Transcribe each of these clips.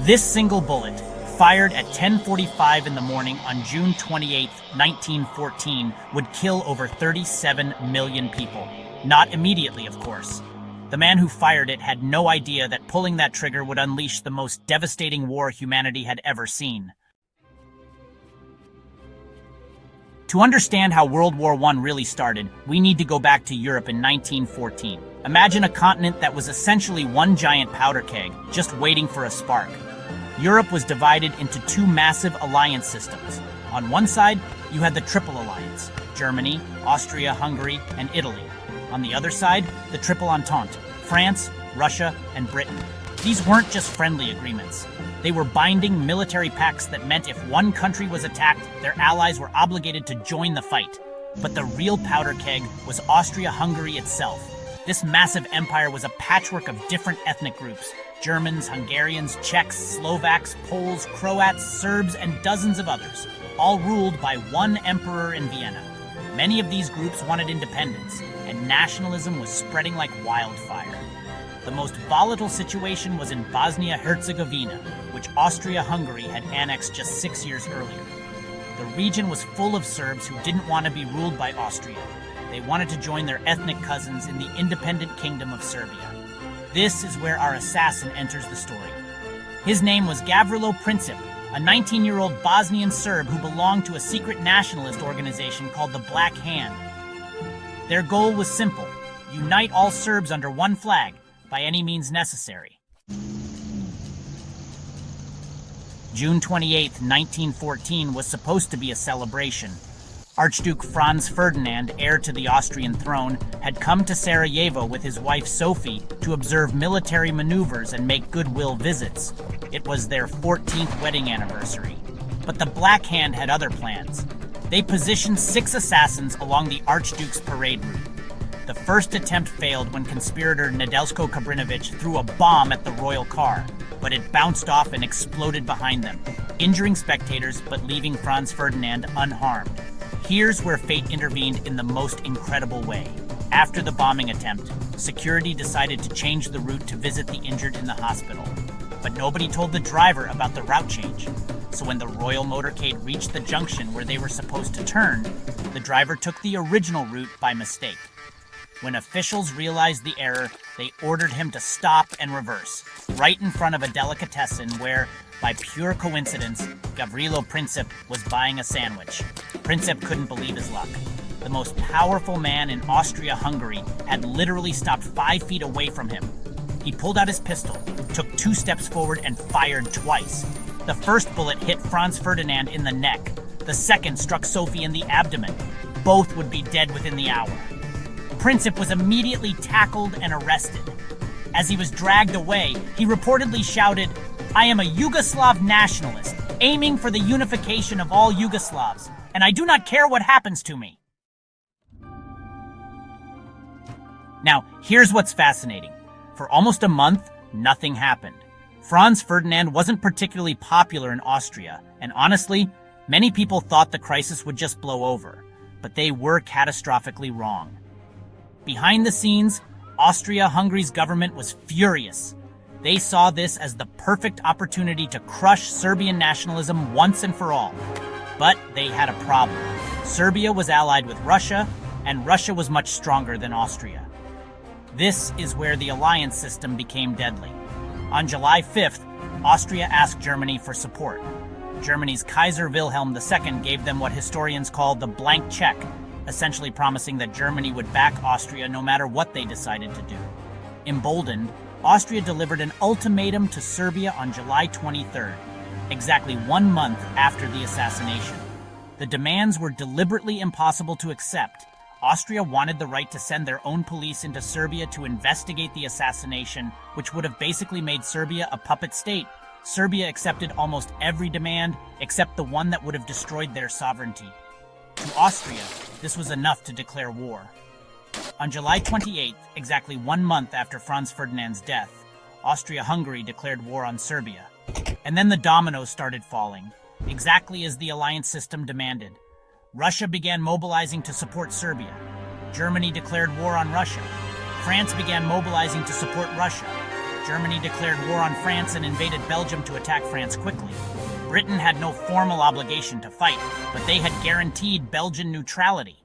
This single bullet, fired at 10:45 in the morning on June 28, 1914, would kill over 37 million people. Not immediately, of course. The man who fired it had no idea that pulling that trigger would unleash the most devastating war humanity had ever seen. To understand how World War I really started, we need to go back to Europe in 1914. Imagine a continent that was essentially one giant powder keg, just waiting for a spark. Europe was divided into two massive alliance systems. On one side, you had the Triple Alliance: Germany, Austria, Hungary, and Italy. On the other side, the Triple Entente: France, Russia, and Britain. These weren't just friendly agreements. They were binding military pacts that meant if one country was attacked, their allies were obligated to join the fight. But the real powder keg was Austria-Hungary itself. This massive empire was a patchwork of different ethnic groups: Germans, Hungarians, Czechs, Slovaks, Poles, Croats, Serbs, and dozens of others, all ruled by one emperor in Vienna. Many of these groups wanted independence, and nationalism was spreading like wildfire. The most volatile situation was in Bosnia-Herzegovina, which Austria-Hungary had annexed just 6 years earlier. The region was full of Serbs who didn't want to be ruled by Austria. They wanted to join their ethnic cousins in the independent kingdom of Serbia. This is where our assassin enters the story. His name was Gavrilo Princip, a 19-year-old Bosnian Serb who belonged to a secret nationalist organization called the Black Hand. Their goal was simple: unite all Serbs under one flag, by any means necessary. June 28, 1914 was supposed to be a celebration. Archduke Franz Ferdinand, heir to the Austrian throne, had come to Sarajevo with his wife Sophie to observe military maneuvers and make goodwill visits. It was their 14th wedding anniversary. But the Black Hand had other plans. They positioned 6 assassins along the Archduke's parade route. The first attempt failed when conspirator Nedeljko Kabrinović threw a bomb at the royal car, but it bounced off and exploded behind them, injuring spectators but leaving Franz Ferdinand unharmed. Here's where fate intervened in the most incredible way. After the bombing attempt, security decided to change the route to visit the injured in the hospital. But nobody told the driver about the route change. So when the royal motorcade reached the junction where they were supposed to turn, the driver took the original route by mistake. When officials realized the error, they ordered him to stop and reverse, right in front of a delicatessen where, by pure coincidence, Gavrilo Princip was buying a sandwich. Princip couldn't believe his luck. The most powerful man in Austria-Hungary had literally stopped 5 feet away from him. He pulled out his pistol, took 2 steps forward, and fired twice. The first bullet hit Franz Ferdinand in the neck. The second struck Sophie in the abdomen. Both would be dead within the hour. Princip was immediately tackled and arrested. As he was dragged away, he reportedly shouted, "I am a Yugoslav nationalist, aiming for the unification of all Yugoslavs, and I do not care what happens to me." Now, here's what's fascinating. For almost a month, nothing happened. Franz Ferdinand wasn't particularly popular in Austria, and honestly, many people thought the crisis would just blow over, but they were catastrophically wrong. Behind the scenes, Austria-Hungary's government was furious. They saw this as the perfect opportunity to crush Serbian nationalism once and for all. But they had a problem. Serbia was allied with Russia, and Russia was much stronger than Austria. This is where the alliance system became deadly. On July 5th, Austria asked Germany for support. Germany's Kaiser Wilhelm II gave them what historians call the blank check, essentially promising that Germany would back Austria no matter what they decided to do. Emboldened, Austria delivered an ultimatum to Serbia on July 23rd, exactly 1 month after the assassination. The demands were deliberately impossible to accept. Austria wanted the right to send their own police into Serbia to investigate the assassination, which would have basically made Serbia a puppet state. Serbia accepted almost every demand, except the one that would have destroyed their sovereignty. To Austria, this was enough to declare war. On July 28th, exactly 1 month after Franz Ferdinand's death, Austria-Hungary declared war on Serbia. And then the dominoes started falling, exactly as the alliance system demanded. Russia began mobilizing to support Serbia. Germany declared war on Russia. France began mobilizing to support Russia. Germany declared war on France and invaded Belgium to attack France quickly. Britain had no formal obligation to fight, but they had guaranteed Belgian neutrality.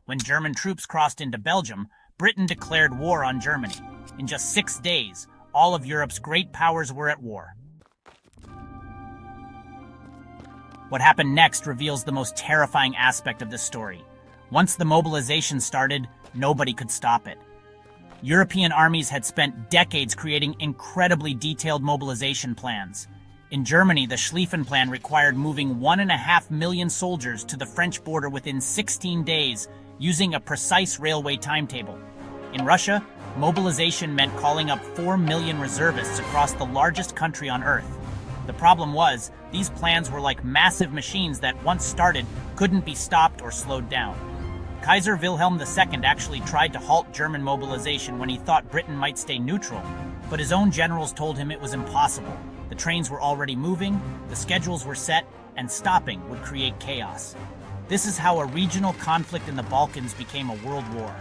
When German troops crossed into Belgium, Britain declared war on Germany. In just 6 days, all of Europe's great powers were at war. What happened next reveals the most terrifying aspect of this story. Once the mobilization started, nobody could stop it. European armies had spent decades creating incredibly detailed mobilization plans. In Germany, the Schlieffen Plan required moving 1.5 million soldiers to the French border within 16 days, using a precise railway timetable. In Russia, mobilization meant calling up 4 million reservists across the largest country on Earth. The problem was, these plans were like massive machines that, once started, couldn't be stopped or slowed down. Kaiser Wilhelm II actually tried to halt German mobilization when he thought Britain might stay neutral, but his own generals told him it was impossible. The trains were already moving, the schedules were set, and stopping would create chaos. This is how a regional conflict in the Balkans became a world war.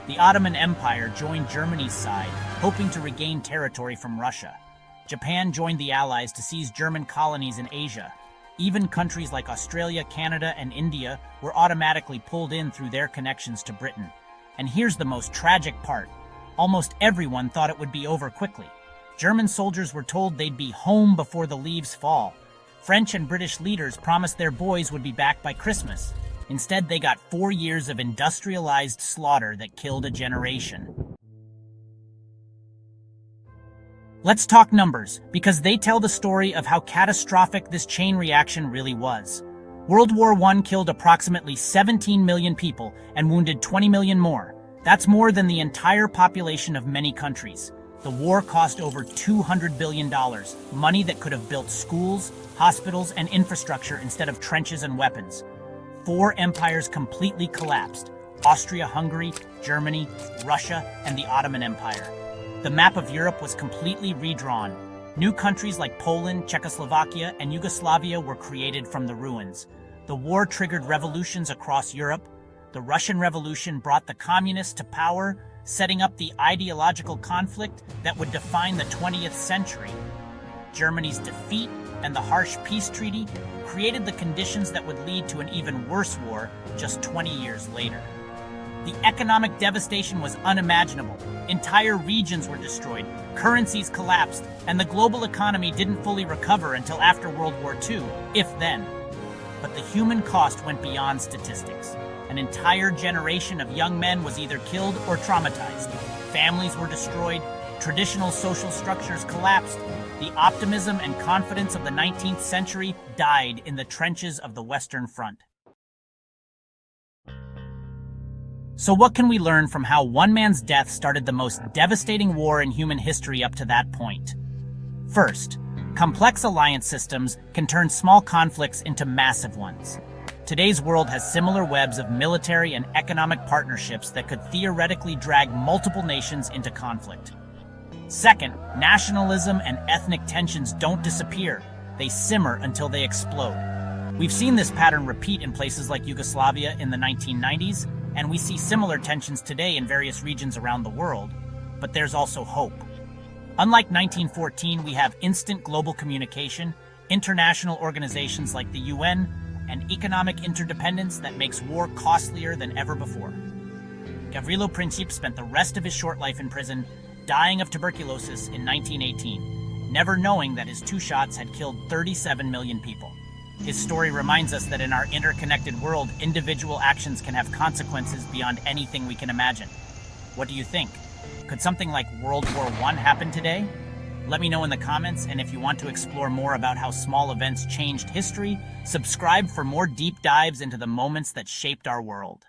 The Ottoman Empire joined Germany's side, hoping to regain territory from Russia. Japan joined the Allies to seize German colonies in Asia. Even countries like Australia, Canada, and India were automatically pulled in through their connections to Britain. And here's the most tragic part. Almost everyone thought it would be over quickly. German soldiers were told they'd be home before the leaves fall. French and British leaders promised their boys would be back by Christmas. Instead, they got 4 years of industrialized slaughter that killed a generation. Let's talk numbers, because they tell the story of how catastrophic this chain reaction really was. World War I killed approximately 17 million people and wounded 20 million more. That's more than the entire population of many countries. The war cost over $200 billion, money that could have built schools, hospitals, and infrastructure instead of trenches and weapons. 4 empires completely collapsed: Austria-Hungary, Germany, Russia, and the Ottoman Empire. The map of Europe was completely redrawn. New countries like Poland, Czechoslovakia, and Yugoslavia were created from the ruins. The war triggered revolutions across Europe. The Russian Revolution brought the communists to power, setting up the ideological conflict that would define the 20th century. Germany's defeat and the harsh peace treaty created the conditions that would lead to an even worse war just 20 years later. The economic devastation was unimaginable. Entire regions were destroyed, currencies collapsed, and the global economy didn't fully recover until after World War II, if then. But the human cost went beyond statistics. An entire generation of young men was either killed or traumatized. Families were destroyed, traditional social structures collapsed. The optimism and confidence of the 19th century died in the trenches of the Western Front. So what can we learn from how one man's death started the most devastating war in human history up to that point? First, complex alliance systems can turn small conflicts into massive ones. Today's world has similar webs of military and economic partnerships that could theoretically drag multiple nations into conflict. Second, nationalism and ethnic tensions don't disappear. They simmer until they explode. We've seen this pattern repeat in places like Yugoslavia in the 1990s, and we see similar tensions today in various regions around the world. But there's also hope. Unlike 1914, we have instant global communication, international organizations like the UN, and economic interdependence that makes war costlier than ever before. Gavrilo Princip spent the rest of his short life in prison, dying of tuberculosis in 1918, never knowing that his 2 shots had killed 37 million people. His story reminds us that in our interconnected world, individual actions can have consequences beyond anything we can imagine. What do you think? Could something like World War I happen today? Let me know in the comments, and if you want to explore more about how small events changed history, subscribe for more deep dives into the moments that shaped our world.